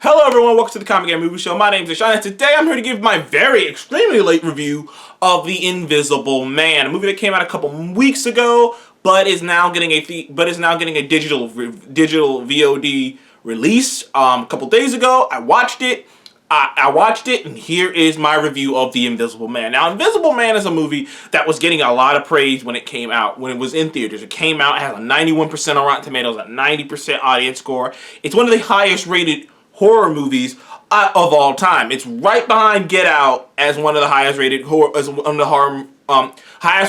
Hello everyone, welcome to the Comic Game Movie Show. My name is Sean, and today I'm here to give my very extremely late review of The Invisible Man, a movie that came out a couple weeks ago, but is now getting a digital VOD release. A couple days ago, I watched it. And here is my review of The Invisible Man. Now, Invisible Man is a movie that was getting a lot of praise when it came out, when it was in theaters. It came out, it has a 91% on Rotten Tomatoes, a 90% audience score. It's one of the highest rated horror movies of all time. It's right behind Get Out as one of the highest rated highest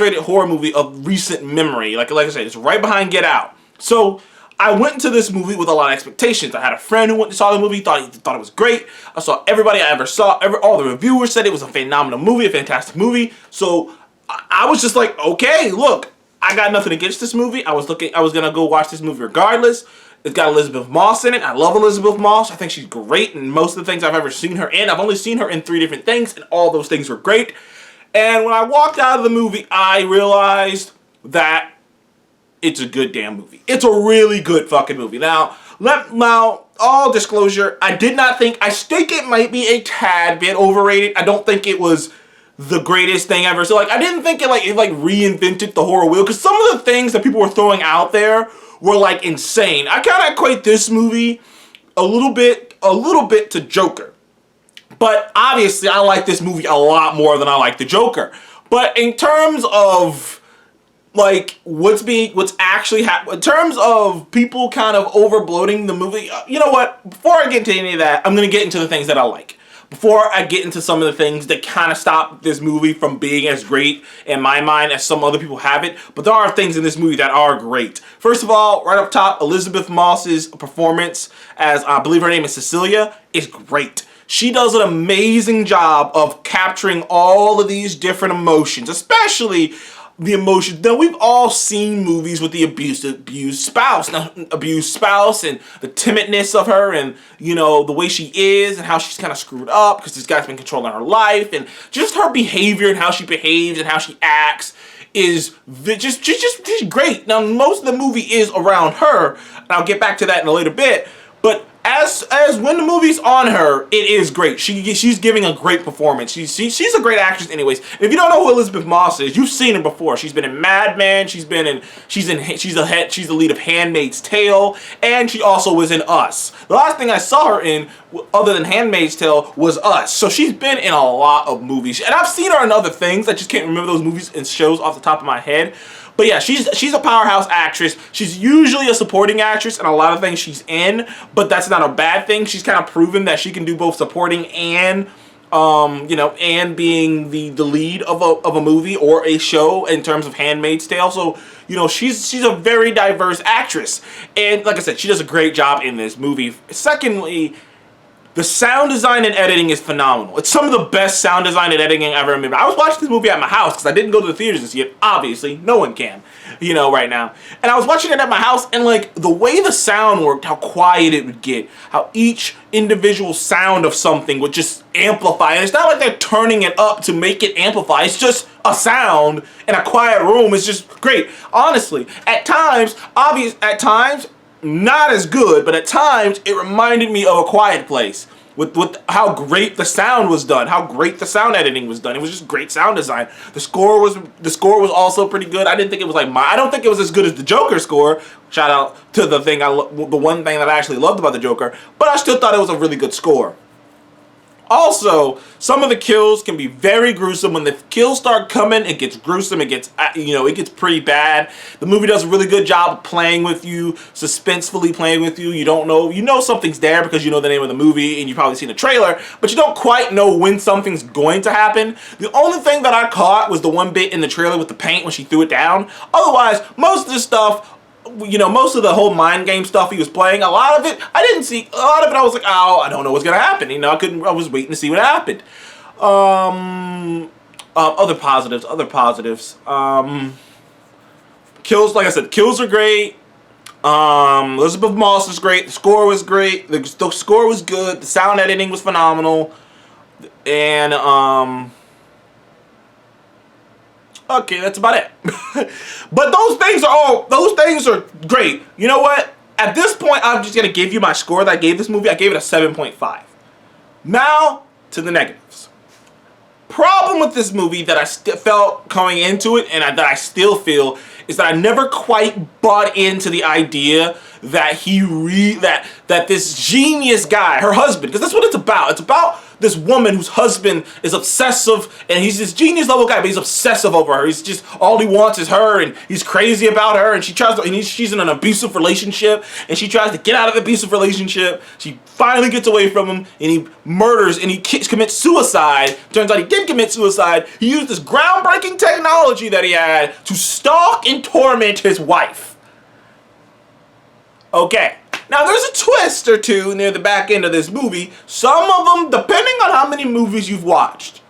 rated horror movie of recent memory. Like I said, it's right behind Get Out. So I went into this movie with a lot of expectations. I had a friend who went and saw the movie, thought it was great. I saw everybody I ever saw, all the reviewers said it was a phenomenal movie, a fantastic movie. So I was just like, okay, look, I got nothing against this movie. I was gonna go watch this movie regardless. It's got Elizabeth Moss in it. I love Elizabeth Moss. I think she's great in most of the things I've ever seen her in. I've only seen her in 3 different things, and all those things were great. And when I walked out of the movie, I realized that it's a good damn movie. It's a really good fucking movie. Now, all disclosure, I think it might be a tad bit overrated. I don't think it was the greatest thing ever. So, I didn't think it reinvented the horror wheel, because some of the things that people were throwing out there were, insane. I kind of equate this movie a little bit to Joker. But, obviously, I like this movie a lot more than I like the Joker. But in terms of what's actually happening, in terms of people kind of over-bloating the movie, you know what? Before I get into any of that, I'm going to get into the things that I like. Before I get into some of the things that kind of stop this movie from being as great in my mind as some other people have it, but there are things in this movie that are great. First of all, right up top, Elizabeth Moss's performance as, I believe her name is Cecilia, is great. She does an amazing job of capturing all of these different emotions, especially the emotions. Now, we've all seen movies with the abused spouse and the timidness of her, and the way she is and how she's kind of screwed up because this guy's been controlling her life, and just her behavior and how she behaves and how she acts is just great. Now, most of the movie is around her, and I'll get back to that in a later bit, but as when the movie's on her, it is great. She's giving a great performance. She's a great actress anyways. And if you don't know who Elizabeth Moss is, you've seen her before. She's been in Mad Men, she's the lead of Handmaid's Tale, and she also was in Us. The last thing I saw her in, other than Handmaid's Tale, was Us. So she's been in a lot of movies. And I've seen her in other things. I just can't remember those movies and shows off the top of my head. But yeah, she's a powerhouse actress. She's usually a supporting actress in a lot of things she's in, but that's not a bad thing. She's kind of proven that she can do both supporting and and being the lead of a movie or a show in terms of Handmaid's Tale. So, she's a very diverse actress. And like I said, she does a great job in this movie. Secondly, the sound design and editing is phenomenal. It's some of the best sound design and editing I ever remember. I was watching this movie at my house because I didn't go to the theaters to see it. Obviously, no one can, right now. And I was watching it at my house, and the way the sound worked, how quiet it would get, how each individual sound of something would just amplify. And it's not like they're turning it up to make it amplify. It's just a sound in a quiet room. It's just great. Honestly, at times, not as good, but at times it reminded me of A Quiet Place with how great the sound was done, how great the sound editing was done. It was just great sound design. The score was also pretty good. I didn't think it was I don't think it was as good as the Joker score. Shout out to the one thing that I actually loved about the Joker, but I still thought it was a really good score. Also, some of the kills can be very gruesome. When the kills start coming, it gets gruesome. It gets, it gets pretty bad. The movie does a really good job of playing with you, suspensefully playing with you. You don't know, something's there because you know the name of the movie and you've probably seen the trailer, but you don't quite know when something's going to happen. The only thing that I caught was the one bit in the trailer with the paint when she threw it down. Otherwise, most of this stuff, most of the whole mind game stuff he was playing, a lot of it, I didn't see. A lot of it, I was like, oh, I don't know what's going to happen. I was waiting to see what happened. Other positives. Kills, like I said, kills are great. Elizabeth Moss is great. The score was great. The score was good. The sound editing was phenomenal. And, okay, that's about it. But those things are great. You know what? at this point, I'm just going to give you my score that I gave this movie. I gave it a 7.5. Now, to the negatives. Problem with this movie that I felt coming into it, and that I still feel, is that I never quite bought into the idea that that this genius guy, her husband, because that's what it's about. It's about this woman whose husband is obsessive, and he's this genius level guy, but he's obsessive over her. He's just, all he wants is her, and he's crazy about her, and she's in an abusive relationship, and she tries to get out of the abusive relationship. She finally gets away from him, and he murders, and he commits suicide. Turns out he did commit suicide. He used this groundbreaking technology that he had to stalk and torment his wife. Okay. Now, there's a twist or two near the back end of this movie. Some of them, depending on how many movies you've watched,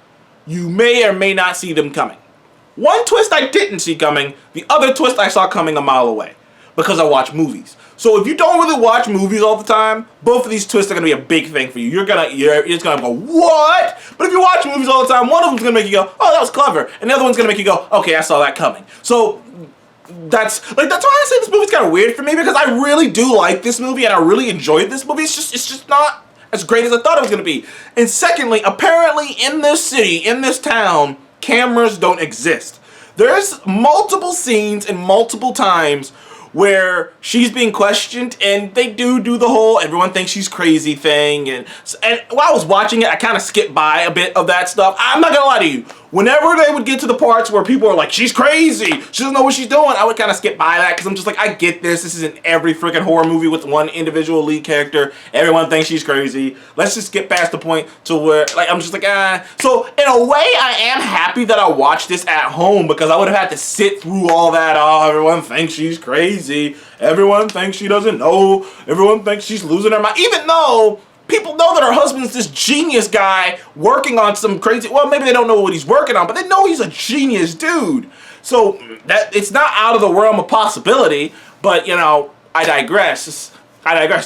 you may or may not see them coming. One twist I didn't see coming, the other twist I saw coming a mile away, because I watch movies. So if you don't really watch movies all the time, both of these twists are going to be a big thing for you. You're just going to go, what? But if you watch movies all the time, one of them's going to make you go, oh, that was clever. And the other one's going to make you go, okay, I saw that coming. So that's why I say this movie's kind of weird for me, because I really do like this movie and I really enjoyed this movie. It's just not as great as I thought it was going to be. And secondly, apparently in this city, in this town, cameras don't exist. There's multiple scenes and multiple times where she's being questioned, and they do the whole everyone thinks she's crazy thing, and while I was watching it, I kind of skipped by a bit of that stuff. I'm not gonna lie to you, whenever they would get to the parts where people are like, she's crazy, she doesn't know what she's doing, I would kind of skip by that, because I'm just like, I get this is in every freaking horror movie with one individual lead character, everyone thinks she's crazy, let's just get past the point to where, like, I'm just like, So, in a way, I am happy that I watched this at home, because I would have had to sit through all that, oh, everyone thinks she's crazy, everyone thinks she doesn't know, everyone thinks she's losing her mind, even though people know that her husband's this genius guy working on some crazy, well, maybe they don't know what he's working on, but they know he's a genius dude. So that it's not out of the realm of possibility, but, you know, I digress.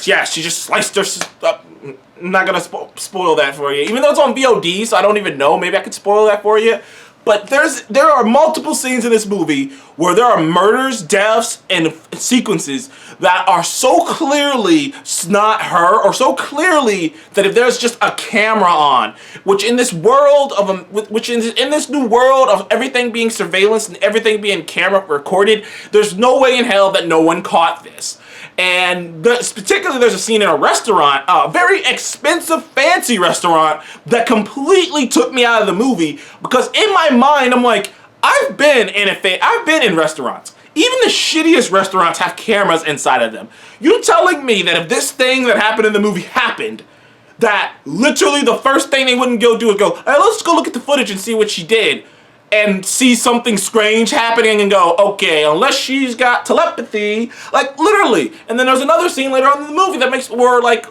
Yeah, she just sliced her up. I'm not going to spoil that for you. Even though it's on VOD, so I don't even know. Maybe I could spoil that for you. But there are multiple scenes in this movie where there are murders, deaths, and sequences that are so clearly not her, or so clearly that if there's just a camera on, which in this world of in this new world of everything being surveillance and everything being camera recorded, there's no way in hell that no one caught this. And particularly there's a scene in a restaurant, a very expensive, fancy restaurant, that completely took me out of the movie, because in my mind, I'm like, I've been in restaurants. Even the shittiest restaurants have cameras inside of them. You telling me that if this thing that happened in the movie happened, that literally the first thing they wouldn't go do is go, hey, let's go look at the footage and see what she did, and see something strange happening and go, okay, unless she's got telepathy, like, literally. And then there's another scene later on in the movie that makes, where, like,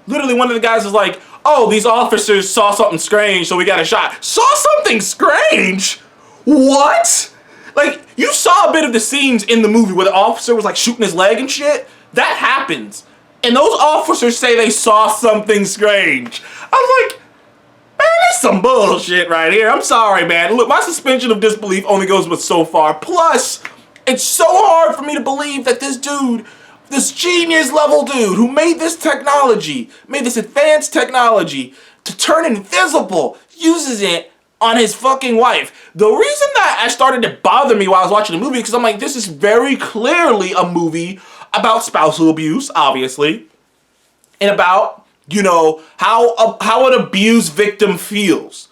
literally one of the guys is like, oh, these officers saw something strange, so we got a shot. Saw something strange? What? Like, you saw a bit of the scenes in the movie where the officer was, like, shooting his leg and shit. That happens. And those officers say they saw something strange. I was like, man, that's some bullshit right here. I'm sorry, man. Look, my suspension of disbelief only goes but so far. Plus, it's so hard for me to believe that this dude, this genius level dude who made this technology, made this advanced technology to turn invisible, uses it on his fucking wife. The reason that I started to bother me while I was watching the movie, because I'm like, this is very clearly a movie about spousal abuse, obviously, and about, you know, how an abused victim feels.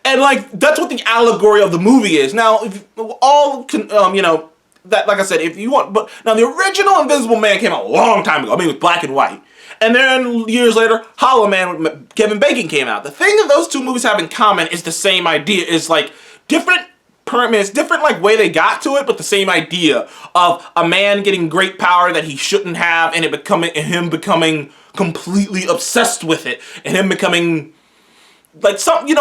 And, like, that's what the allegory of the movie is. Now, if all can, you know, that, like I said, if you want, but now the original Invisible Man came out a long time ago. I mean, it was black and white. And then years later, Hollow Man with Kevin Bacon came out. The thing that those two movies have in common is the same idea. It's like different it's different like way they got to it, but the same idea of a man getting great power that he shouldn't have, and him becoming completely obsessed with it, and him becoming like something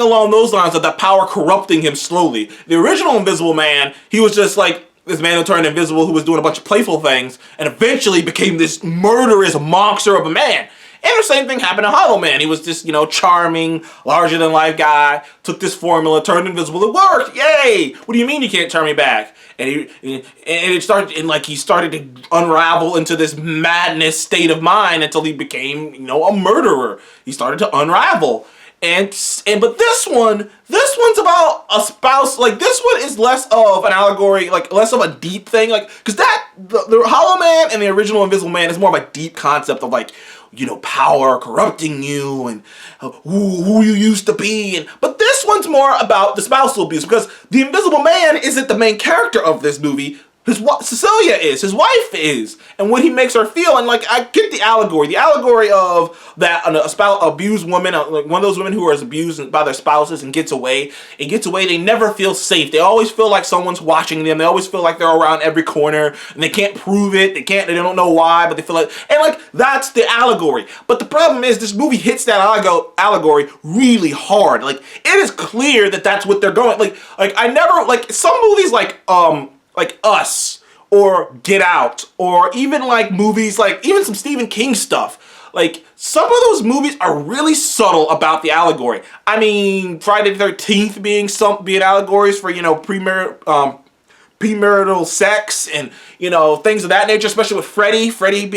along those lines of that power corrupting him slowly. The original Invisible Man, he was just like this man who turned invisible, who was doing a bunch of playful things, and eventually became this murderous monster of a man. And the same thing happened to Hollow Man. He was this, charming, larger-than-life guy, took this formula, turned invisible, it worked, yay! What do you mean you can't turn me back? And he started to unravel into this madness state of mind until he became, a murderer. He started to unravel. But this one's about a spouse. Like, this one is less of an allegory, like less of a deep thing, like, because the Hollow Man and the original Invisible Man is more of a deep concept of, like, power corrupting you and who you used to be. But this one's more about the spousal abuse, because the Invisible Man isn't the main character of this movie. Cecilia is, his wife is, and what he makes her feel. And, like, I get the allegory of that abused woman, like one of those women who are abused by their spouses and gets away, they never feel safe. They always feel like someone's watching them. They always feel like they're around every corner, and they can't prove it. They don't know why, but they feel like, and, like, that's the allegory. But the problem is, this movie hits that allegory really hard. Like, it is clear that that's what they're going, like I never, like, some movies like Us, or Get Out, or even like movies like even some Stephen King stuff. Like, some of those movies are really subtle about the allegory. I mean, Friday the 13th being allegories for, premarital sex and, things of that nature, especially with Freddy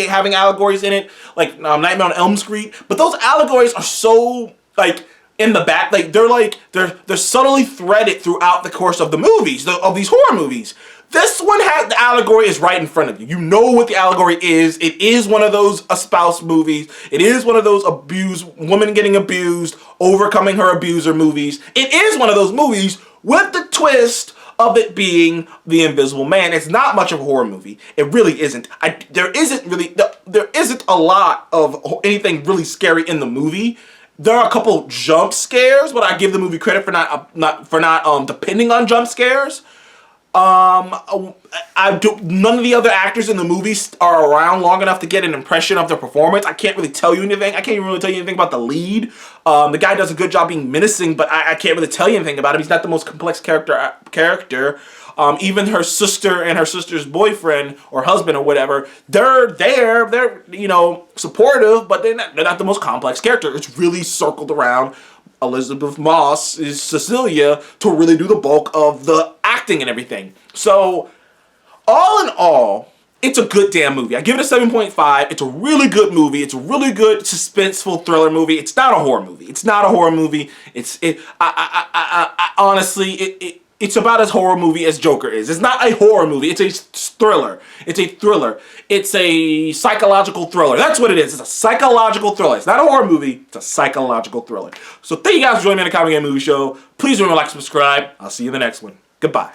having allegories in it, like Nightmare on Elm Street. But those allegories are so, like, in the back, like, they're subtly threaded throughout the course of the movies, of these horror movies. This one the allegory is right in front of you. You know what the allegory is. It is one of those espoused movies. It is one of those woman getting abused, overcoming her abuser movies. It is one of those movies with the twist of it being the Invisible Man. It's not much of a horror movie. It really isn't. There isn't a lot of anything really scary in the movie. There are a couple jump scares, but I give the movie credit for not depending on jump scares. None of the other actors in the movie are around long enough to get an impression of their performance. I can't really tell you anything. I can't even really tell you anything about the lead. The guy does a good job being menacing, but I can't really tell you anything about him. He's not the most complex character. Even her sister and her sister's boyfriend or husband or whatever, they're there. They're, supportive, but they're not the most complex character. It's really circled around Elizabeth Moss is Cecilia to really do the bulk of the acting and everything. So, all in all, it's a good damn movie. I give it a 7.5. It's a really good movie. It's a really good suspenseful thriller movie. It's not a horror movie. Honestly, it's about as horror movie as Joker is. It's not a horror movie. It's a thriller. It's a psychological thriller. That's what it is. It's a psychological thriller. It's not a horror movie. It's a psychological thriller. So thank you guys for joining me on the Comic Game Movie Show. Please remember to like and subscribe. I'll see you in the next one. Goodbye.